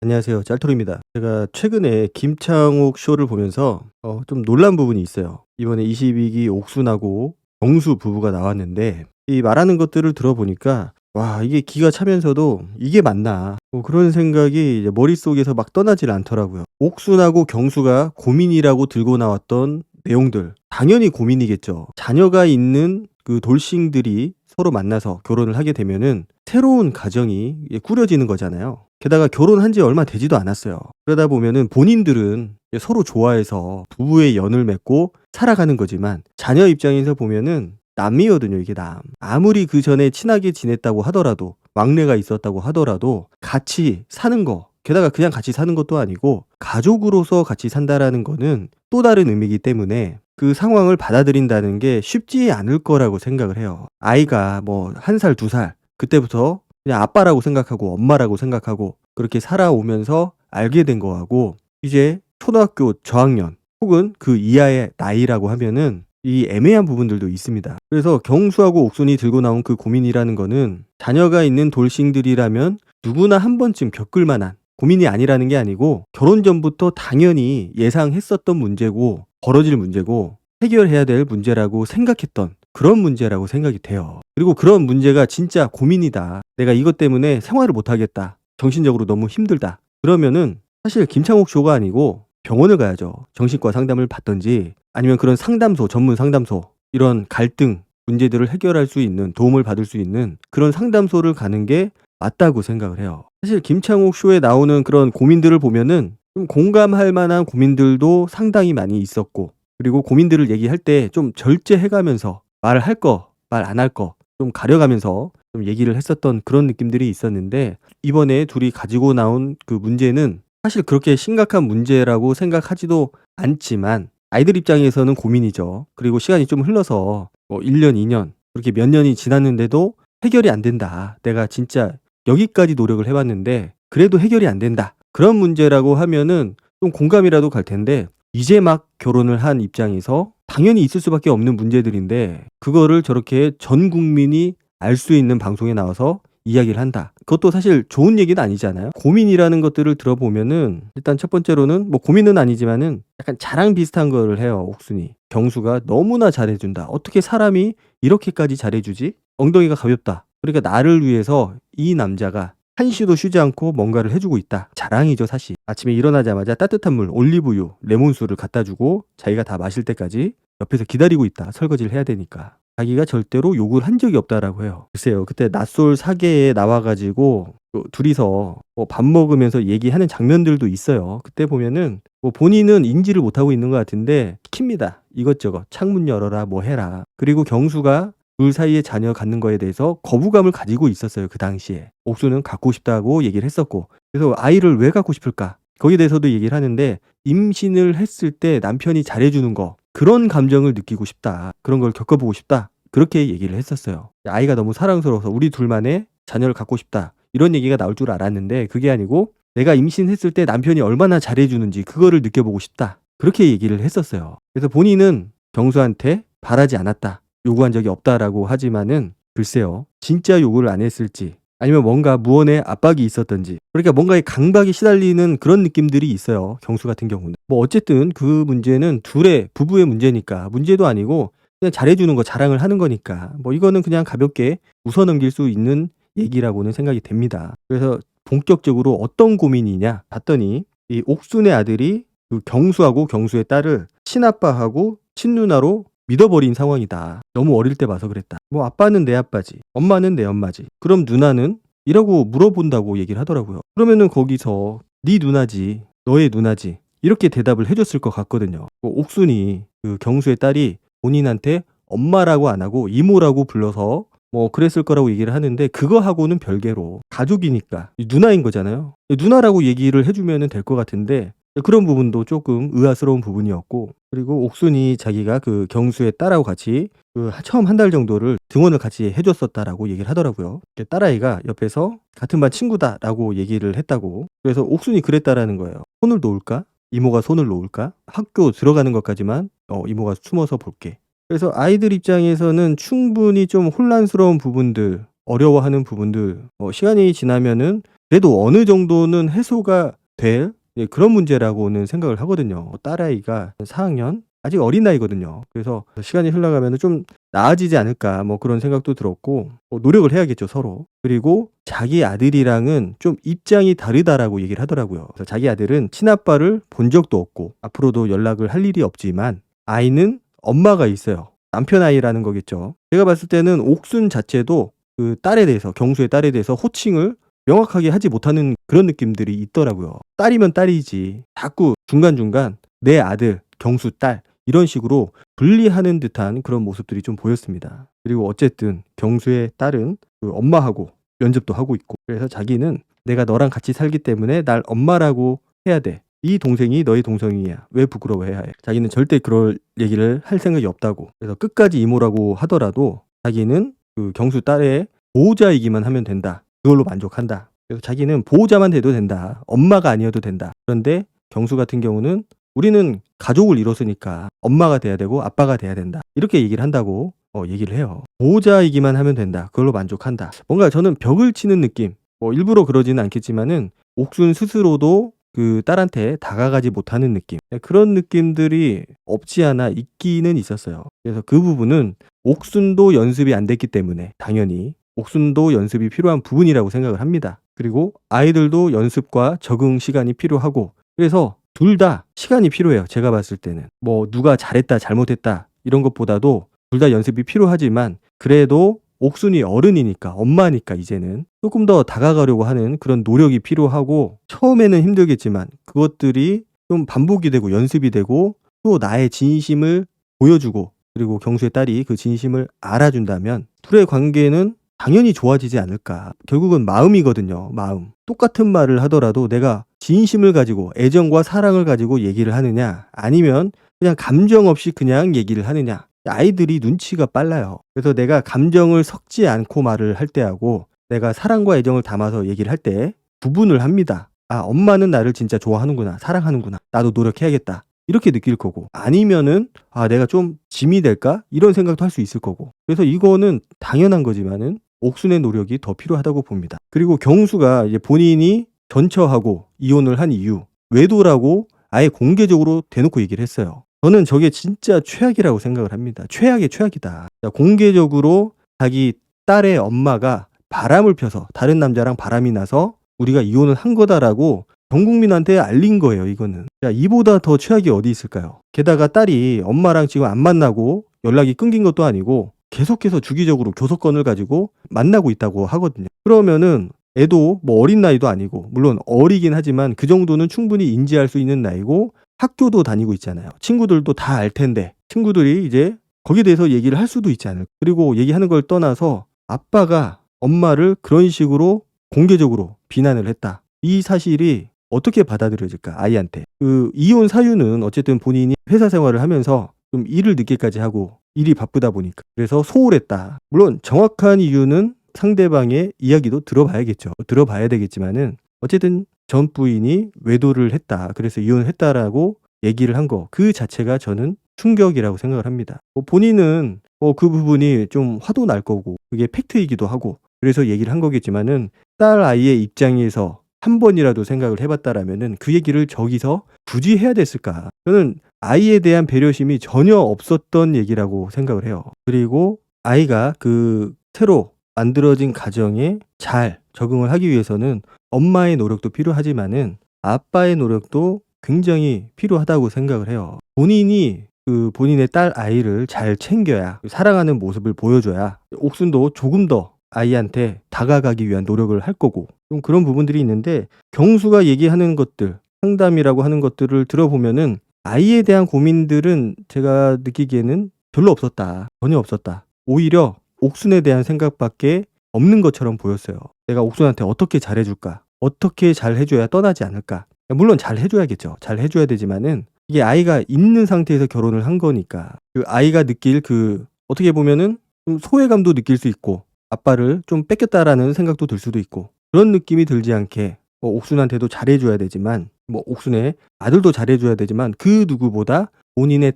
안녕하세요. 짤토리입니다. 제가 최근에 김창욱 쇼를 보면서 좀 놀란 부분이 있어요. 이번에 22기 옥순하고 정수 부부가 나왔는데 이 말하는 것들을 들어보니까 와, 이게 기가 차면서도 '이게 맞나?' 그런 생각이 이제 머릿속에서 막 떠나질 않더라고요. 옥순하고 경수가 고민이라고 들고 나왔던 내용들, 당연히 고민이겠죠. 자녀가 있는 그 돌싱들이 서로 만나서 결혼을 하게 되면은 새로운 가정이 꾸려지는 거잖아요. 게다가 결혼한 지 얼마 되지도 않았어요. 그러다 보면은 본인들은 서로 좋아해서 부부의 연을 맺고 살아가는 거지만 자녀 입장에서 보면은 남이거든요, 이게 남. 아무리 그 전에 친하게 지냈다고 하더라도, 왕래가 있었다고 하더라도 같이 사는 거, 게다가 그냥 같이 사는 것도 아니고 가족으로서 같이 산다라는 거는 또 다른 의미이기 때문에 그 상황을 받아들인다는 게 쉽지 않을 거라고 생각을 해요. 아이가 뭐 1살, 2살 그때부터 그냥 아빠라고 생각하고 엄마라고 생각하고 그렇게 살아오면서 알게 된 거하고 이제 초등학교 저학년 혹은 그 이하의 나이라고 하면은 이 애매한 부분들도 있습니다. 그래서 경수하고 옥순이 들고 나온 그 고민이라는 거는 자녀가 있는 돌싱들이라면 누구나 한 번쯤 겪을 만한 고민이 아니라는 게 아니고 결혼 전부터 당연히 예상했었던 문제고 벌어질 문제고 해결해야 될 문제라고 생각했던 그런 문제라고 생각이 돼요. 그리고 그런 문제가 진짜 고민이다. 내가 이것 때문에 생활을 못 하겠다. 정신적으로 너무 힘들다. 그러면은 사실 김창욱 쇼가 아니고 병원을 가야죠. 정신과 상담을 받든지 아니면 그런 상담소, 전문 상담소, 이런 갈등 문제들을 해결할 수 있는, 도움을 받을 수 있는 그런 상담소를 가는 게 맞다고 생각을 해요. 사실 김창욱 쇼에 나오는 그런 고민들을 보면은 좀 공감할 만한 고민들도 상당히 많이 있었고, 그리고 고민들을 얘기할 때 좀 절제해 가면서 말을 할 거, 말 안 할 거 좀 가려가면서 좀 얘기를 했었던 그런 느낌들이 있었는데, 이번에 둘이 가지고 나온 그 문제는 사실 그렇게 심각한 문제라고 생각하지도 않지만 아이들 입장에서는 고민이죠. 그리고 시간이 좀 흘러서 뭐 1 년, 2 년 그렇게 몇 년이 지났는데도 해결이 안 된다. 내가 진짜 여기까지 노력을 해 봤는데 그래도 해결이 안 된다. 그런 문제라고 하면은 좀 공감이라도 갈 텐데, 이제 막 결혼을 한 입장에서 당연히 있을 수밖에 없는 문제들인데 그거를 저렇게 전 국민이 알 수 있는 방송에 나와서 이야기를 한다. 그것도 사실 좋은 얘기는 아니잖아요. 고민이라는 것들을 들어보면은 일단 첫 번째로는 뭐 고민은 아니지만은 약간 자랑 비슷한 거를 해요, 옥순이. 경수가 너무나 잘해준다. 어떻게 사람이 이렇게까지 잘해주지? 엉덩이가 가볍다. 그러니까 나를 위해서 이 남자가 한시도 쉬지 않고 뭔가를 해주고 있다. 자랑이죠, 사실. 아침에 일어나자마자 따뜻한 물, 올리브유, 레몬수를 갖다 주고 자기가 다 마실 때까지 옆에서 기다리고 있다. 설거지를 해야 되니까. 자기가 절대로 욕을 한 적이 없다라고 해요. 글쎄요, 그때 낯솔 사계에 나와가지고 둘이서 뭐 밥 먹으면서 얘기하는 장면들도 있어요. 그때 보면은 뭐 본인은 인지를 못하고 있는 것 같은데 킵니다. 이것저것 창문 열어라 뭐 해라. 그리고 경수가 둘 사이에 자녀 갖는 거에 대해서 거부감을 가지고 있었어요, 그 당시에. 옥수는 갖고 싶다고 얘기를 했었고, 그래서 아이를 왜 갖고 싶을까? 거기에 대해서도 얘기를 하는데, 임신을 했을 때 남편이 잘해주는 거, 그런 감정을 느끼고 싶다. 그런 걸 겪어보고 싶다. 그렇게 얘기를 했었어요. 아이가 너무 사랑스러워서 우리 둘만의 자녀를 갖고 싶다. 이런 얘기가 나올 줄 알았는데 그게 아니고 내가 임신했을 때 남편이 얼마나 잘해주는지 그거를 느껴보고 싶다. 그렇게 얘기를 했었어요. 그래서 본인은 경수한테 바라지 않았다. 요구한 적이 없다라고 하지만은 글쎄요. 진짜 요구를 안 했을지 아니면 뭔가 무언의 압박이 있었던지, 그러니까 뭔가의 강박이 시달리는 그런 느낌들이 있어요. 경수 같은 경우는. 뭐 어쨌든 그 문제는 둘의 부부의 문제니까 문제도 아니고 그냥 잘해주는 거 자랑을 하는 거니까 뭐 이거는 그냥 가볍게 웃어넘길 수 있는 얘기라고는 생각이 됩니다. 그래서 본격적으로 어떤 고민이냐 봤더니 이 옥순의 아들이 그 경수하고 경수의 딸을 친아빠하고 친누나로 믿어버린 상황이다. 너무 어릴 때 봐서 그랬다. 뭐 아빠는 내 아빠지, 엄마는 내 엄마지. 그럼 누나는? 이라고 물어본다고 얘기를 하더라고요. 그러면은 거기서 네 누나지, 너의 누나지, 이렇게 대답을 해줬을 것 같거든요. 옥순이 그 경수의 딸이 본인한테 엄마라고 안 하고 이모라고 불러서 뭐 그랬을 거라고 얘기를 하는데, 그거하고는 별개로 가족이니까 누나인 거잖아요. 누나라고 얘기를 해주면 될 것 같은데 그런 부분도 조금 의아스러운 부분이었고, 그리고 옥순이 자기가 그 경수의 딸하고 같이 그 처음 한 달 정도를 등원을 같이 해줬었다라고 얘기를 하더라고요. 딸아이가 옆에서 같은 반 친구다라고 얘기를 했다고. 그래서 옥순이 그랬다라는 거예요. 손을 놓을까? 이모가 손을 놓을까? 학교 들어가는 것까지만 이모가 숨어서 볼게. 그래서 아이들 입장에서는 충분히 좀 혼란스러운 부분들, 어려워하는 부분들, 시간이 지나면은 그래도 어느 정도는 해소가 될 그런 문제라고는 생각을 하거든요. 딸아이가 4학년 아직 어린 나이거든요. 그래서 시간이 흘러가면은 좀 나아지지 않을까 뭐 그런 생각도 들었고 노력을 해야겠죠, 서로. 그리고 자기 아들이랑은 좀 입장이 다르다라고 얘기를 하더라고요. 그래서 자기 아들은 친아빠를 본 적도 없고 앞으로도 연락을 할 일이 없지만 아이는 엄마가 있어요. 남편 아이라는 거겠죠. 제가 봤을 때는 옥순 자체도 그 딸에 대해서 경수의 딸에 대해서 호칭을 명확하게 하지 못하는 그런 느낌들이 있더라고요. 딸이면 딸이지 자꾸 중간중간 내 아들, 경수 딸 이런 식으로 분리하는 듯한 그런 모습들이 좀 보였습니다. 그리고 어쨌든 경수의 딸은 그 엄마하고 면접도 하고 있고 그래서 자기는 내가 너랑 같이 살기 때문에 날 엄마라고 해야 돼. 이 동생이 너의 동생이야. 왜 부끄러워해야 해? 자기는 절대 그럴 얘기를 할 생각이 없다고. 그래서 끝까지 이모라고 하더라도 자기는 그 경수 딸의 보호자이기만 하면 된다. 그걸로 만족한다. 그래서 자기는 보호자만 돼도 된다. 엄마가 아니어도 된다. 그런데 경수 같은 경우는 우리는 가족을 이뤘으니까 엄마가 돼야 되고 아빠가 돼야 된다. 이렇게 얘기를 한다고 얘기를 해요. 보호자이기만 하면 된다. 그걸로 만족한다. 뭔가 저는 벽을 치는 느낌. 뭐 일부러 그러지는 않겠지만은 옥순 스스로도 그 딸한테 다가가지 못하는 느낌. 그런 느낌들이 없지 않아 있기는 있었어요. 그래서 그 부분은 옥순도 연습이 안 됐기 때문에 당연히 옥순도 연습이 필요한 부분이라고 생각을 합니다. 그리고 아이들도 연습과 적응 시간이 필요하고 그래서 둘 다 시간이 필요해요. 제가 봤을 때는. 뭐 누가 잘했다 잘못했다 이런 것보다도 둘 다 연습이 필요하지만 그래도 옥순이 어른이니까 엄마니까 이제는 조금 더 다가가려고 하는 그런 노력이 필요하고 처음에는 힘들겠지만 그것들이 좀 반복이 되고 연습이 되고 또 나의 진심을 보여주고 그리고 경수의 딸이 그 진심을 알아준다면 둘의 관계는 당연히 좋아지지 않을까. 결국은 마음이거든요. 마음. 똑같은 말을 하더라도 내가 진심을 가지고 애정과 사랑을 가지고 얘기를 하느냐 아니면 그냥 감정 없이 그냥 얘기를 하느냐. 아이들이 눈치가 빨라요. 그래서 내가 감정을 섞지 않고 말을 할 때하고 내가 사랑과 애정을 담아서 얘기를 할 때 구분을 합니다. 아, 엄마는 나를 진짜 좋아하는구나. 사랑하는구나. 나도 노력해야겠다. 이렇게 느낄 거고 아니면은 아, 내가 좀 짐이 될까? 이런 생각도 할 수 있을 거고. 그래서 이거는 당연한 거지만은 옥순의 노력이 더 필요하다고 봅니다. 그리고 경수가 이제 본인이 전처하고 이혼을 한 이유 외도라고 아예 공개적으로 대놓고 얘기를 했어요. 저는 저게 진짜 최악이라고 생각을 합니다. 최악의 최악이다. 공개적으로 자기 딸의 엄마가 바람을 펴서 다른 남자랑 바람이 나서 우리가 이혼을 한 거다라고 전 국민한테 알린 거예요. 이거는. 야, 이보다 더 최악이 어디 있을까요? 게다가 딸이 엄마랑 지금 안 만나고 연락이 끊긴 것도 아니고 계속해서 주기적으로 교섭권을 가지고 만나고 있다고 하거든요. 그러면은 애도 뭐 어린 나이도 아니고 물론 어리긴 하지만 그 정도는 충분히 인지할 수 있는 나이고 학교도 다니고 있잖아요. 친구들도 다 알 텐데 친구들이 이제 거기에 대해서 얘기를 할 수도 있지 않을까. 그리고 얘기하는 걸 떠나서 아빠가 엄마를 그런 식으로 공개적으로 비난을 했다. 이 사실이 어떻게 받아들여질까 아이한테. 그 이혼 사유는 어쨌든 본인이 회사 생활을 하면서 좀 일을 늦게까지 하고 일이 바쁘다 보니까 그래서 소홀했다. 물론 정확한 이유는 상대방의 이야기도 들어봐야겠죠. 들어봐야 되겠지만은 어쨌든 전 부인이 외도를 했다. 그래서 이혼을 했다라고 얘기를 한 거 그 자체가 저는 충격이라고 생각을 합니다. 본인은 그 부분이 좀 화도 날 거고 그게 팩트이기도 하고 그래서 얘기를 한 거겠지만은 딸 아이의 입장에서 한 번이라도 생각을 해봤다라면은 그 얘기를 저기서 굳이 해야 됐을까? 저는 아이에 대한 배려심이 전혀 없었던 얘기라고 생각을 해요. 그리고 아이가 그 새로 만들어진 가정에 잘 적응을 하기 위해서는 엄마의 노력도 필요하지만은 아빠의 노력도 굉장히 필요하다고 생각을 해요. 본인이 그 본인의 딸 아이를 잘 챙겨야 사랑하는 모습을 보여줘야 옥순도 조금 더 아이한테 다가가기 위한 노력을 할 거고 좀 그런 부분들이 있는데 경수가 얘기하는 것들 상담이라고 하는 것들을 들어보면은 아이에 대한 고민들은 제가 느끼기에는 별로 없었다. 전혀 없었다. 오히려 옥순에 대한 생각밖에 없는 것처럼 보였어요. 내가 옥순한테 어떻게 잘해줄까? 어떻게 잘해줘야 떠나지 않을까? 물론 잘해줘야겠죠. 잘해줘야 되지만은 이게 아이가 있는 상태에서 결혼을 한 거니까 그 아이가 느낄 그 어떻게 보면은 좀 소외감도 느낄 수 있고 아빠를 좀 뺏겼다라는 생각도 들 수도 있고 그런 느낌이 들지 않게 옥순한테도 잘해줘야 되지만 옥순의 아들도 잘해줘야 되지만 그 누구보다 본인의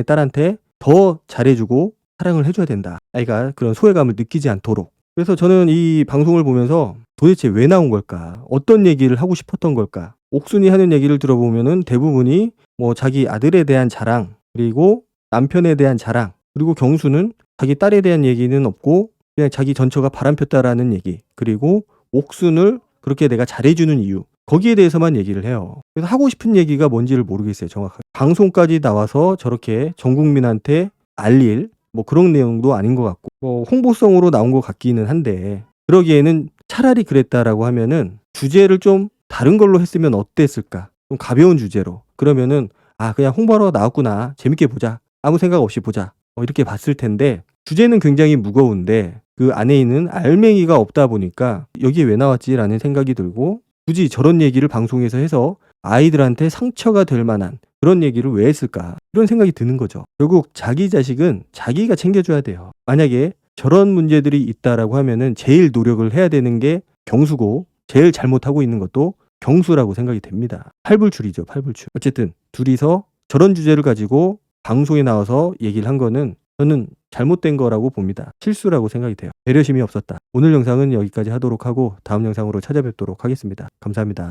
딸한테 더 잘해주고 사랑을 해줘야 된다. 아이가 그런 소외감을 느끼지 않도록. 그래서 저는 이 방송을 보면서 도대체 왜 나온 걸까? 어떤 얘기를 하고 싶었던 걸까? 옥순이 하는 얘기를 들어보면은 대부분이 뭐 자기 아들에 대한 자랑, 그리고 남편에 대한 자랑, 그리고 경수는 자기 딸에 대한 얘기는 없고 그냥 자기 전처가 바람폈다라는 얘기, 그리고 옥순을 그렇게 내가 잘해주는 이유, 거기에 대해서만 얘기를 해요. 그래서 하고 싶은 얘기가 뭔지를 모르겠어요, 정확하게. 방송까지 나와서 저렇게 전 국민한테 알릴 뭐 그런 내용도 아닌 것 같고, 뭐 홍보성으로 나온 것 같기는 한데, 그러기에는 차라리 그랬다라고 하면은 주제를 좀 다른 걸로 했으면 어땠을까? 좀 가벼운 주제로. 그러면은 아, 그냥 홍보하러 나왔구나, 재밌게 보자, 아무 생각 없이 보자, 이렇게 봤을 텐데, 주제는 굉장히 무거운데 그 안에 있는 알맹이가 없다 보니까 여기에 왜 나왔지라는 생각이 들고, 굳이 저런 얘기를 방송에서 해서 아이들한테 상처가 될 만한 그런 얘기를 왜 했을까, 이런 생각이 드는 거죠. 결국 자기 자식은 자기가 챙겨줘야 돼요. 만약에 저런 문제들이 있다라고 하면은 제일 노력을 해야 되는 게 경수고, 제일 잘못하고 있는 것도 경수라고 생각이 됩니다. 팔불출이죠, 팔불출. 어쨌든 둘이서 저런 주제를 가지고 방송에 나와서 얘기를 한 거는 저는 잘못된 거라고 봅니다. 실수라고 생각이 돼요. 배려심이 없었다. 오늘 영상은 여기까지 하도록 하고 다음 영상으로 찾아뵙도록 하겠습니다. 감사합니다.